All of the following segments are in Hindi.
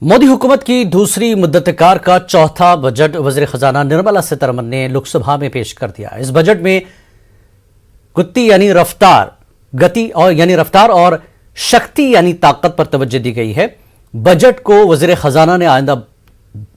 मोदी हुकूमत की दूसरी मुद्दतकार का चौथा बजट वज़ीर खजाना निर्मला सीतारमण ने लोकसभा में पेश कर दिया। इस बजट में गति रफ्तार और शक्ति यानी ताकत पर तवज्जो दी गई है। बजट को वज़ीर खजाना ने आइंदा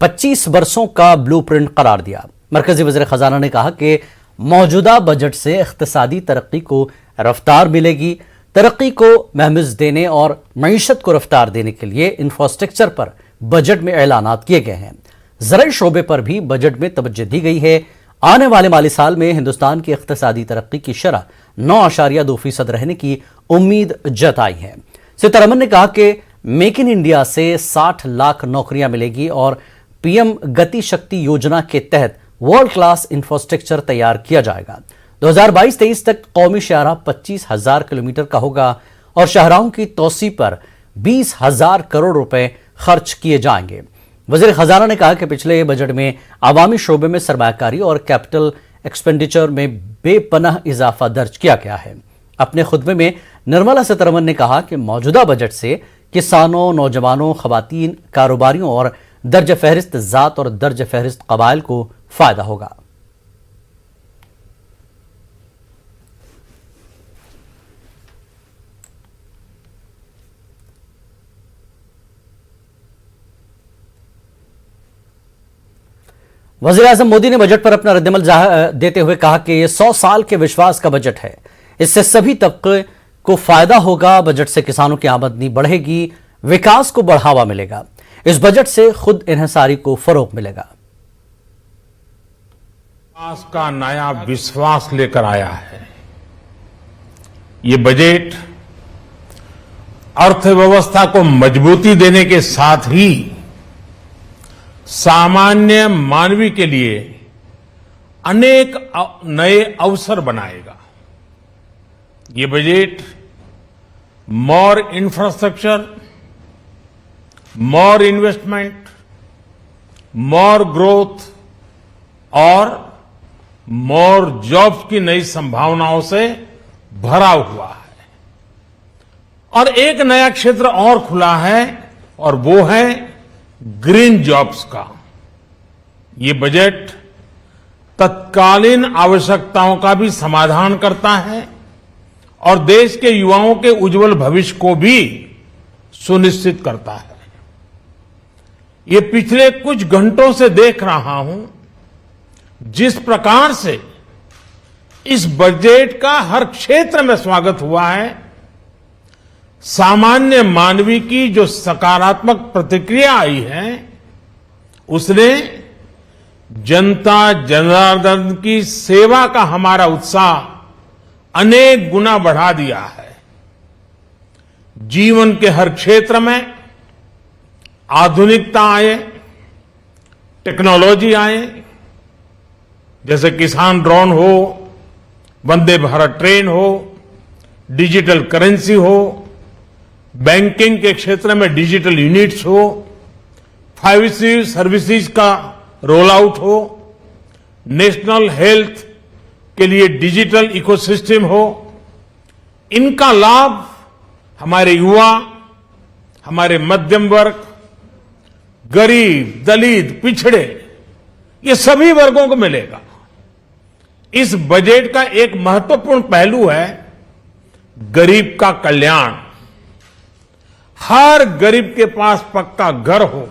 25 बरसों का ब्लूप्रिंट करार दिया। मरकजी वज़ीर खजाना ने कहा कि मौजूदा बजट से इक़्तिसादी तरक्की को रफ्तार मिलेगी। तरक्की को महमिज देने और मईशत को रफ्तार देने के लिए इंफ्रास्ट्रक्चर पर बजट में ऐलानात किए गए हैं। ज़राई शोबे पर भी बजट में तवज्जो दी गई है। आने वाले माली साल में हिंदुस्तान की इक़्तिसादी तरक्की की शरह 9.2% रहने की उम्मीद जताई है। सीतारमण ने कहा कि मेक इन इंडिया से 60 लाख नौकरियां मिलेगी और पीएम गति शक्ति योजना के तहत वर्ल्ड क्लास इंफ्रास्ट्रक्चर तैयार किया जाएगा। 2022-23 तक कौमी शाहराह 25,000 किलोमीटर का होगा और शाहराहों की तोसी पर 20,000 करोड़ रुपए खर्च किए जाएंगे। वज़ीर खजाना ने कहा कि पिछले बजट में आवामी शोबे में सरमायाकारी और कैपिटल एक्सपेंडिचर में बेपनाह इजाफा दर्ज किया गया है। अपने खुतबे में निर्मला सीतारमण ने कहा कि मौजूदा बजट से किसानों, नौजवानों, खवातीन, कारोबारियों और दर्ज फहरिस्त जात और दर्ज फहरिस्त कबाइल को फायदा होगा। वज़ीर-ए-आज़म मोदी ने बजट पर अपना रद्दअमल देते हुए कहा कि यह 100 साल के विश्वास का बजट है। इससे सभी तबके को फायदा होगा। बजट से किसानों की आमदनी बढ़ेगी, विकास को बढ़ावा मिलेगा। इस बजट से खुद इन्हिसारी को फरोग मिलेगा। विकास का नया विश्वास लेकर आया है। ये बजट अर्थव्यवस्था को मजबूती देने के साथ ही सामान्य मानवी के लिए अनेक नए अवसर बनाएगा। ये बजट मोर इंफ्रास्ट्रक्चर, मोर इन्वेस्टमेंट, मोर ग्रोथ और मोर जॉब्स की नई संभावनाओं से भरा हुआ है। और एक नया क्षेत्र और खुला है और वो है ग्रीन जॉब्स का। ये बजट तत्कालीन आवश्यकताओं का भी समाधान करता है और देश के युवाओं के उज्जवल भविष्य को भी सुनिश्चित करता है। ये पिछले कुछ घंटों से देख रहा हूं जिस प्रकार से इस बजट का हर क्षेत्र में स्वागत हुआ है। सामान्य मानवी की जो सकारात्मक प्रतिक्रिया आई है उसने जनता जनार्दन की सेवा का हमारा उत्साह अनेक गुना बढ़ा दिया है। जीवन के हर क्षेत्र में आधुनिकता आए, टेक्नोलॉजी आए, जैसे किसान ड्रोन हो, वंदे भारत ट्रेन हो, डिजिटल करेंसी हो, बैंकिंग के क्षेत्र में डिजिटल यूनिट्स हो, 5G सर्विसेज का रोल आउट हो, नेशनल हेल्थ के लिए डिजिटल इकोसिस्टम हो। इनका लाभ हमारे युवा, हमारे मध्यम वर्ग, गरीब, दलित, पिछड़े, ये सभी वर्गों को मिलेगा। इस बजट का एक महत्वपूर्ण पहलू है गरीब का कल्याण। हर गरीब के पास पक्का घर हो,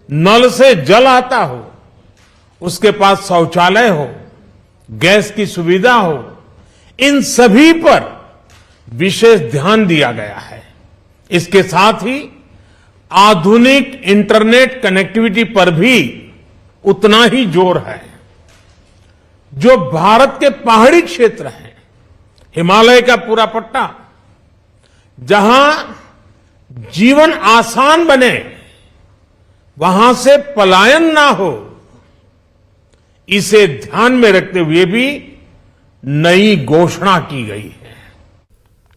नल से जल आता हो, उसके पास शौचालय हो, गैस की सुविधा हो, इन सभी पर विशेष ध्यान दिया गया है। इसके साथ ही आधुनिक इंटरनेट कनेक्टिविटी पर भी उतना ही जोर है। जो भारत के पहाड़ी क्षेत्र हैं, हिमालय का पूरा पट्टा, जहां जीवन आसान बने, वहां से पलायन ना हो, इसे ध्यान में रखते हुए भी नई घोषणा की गई है।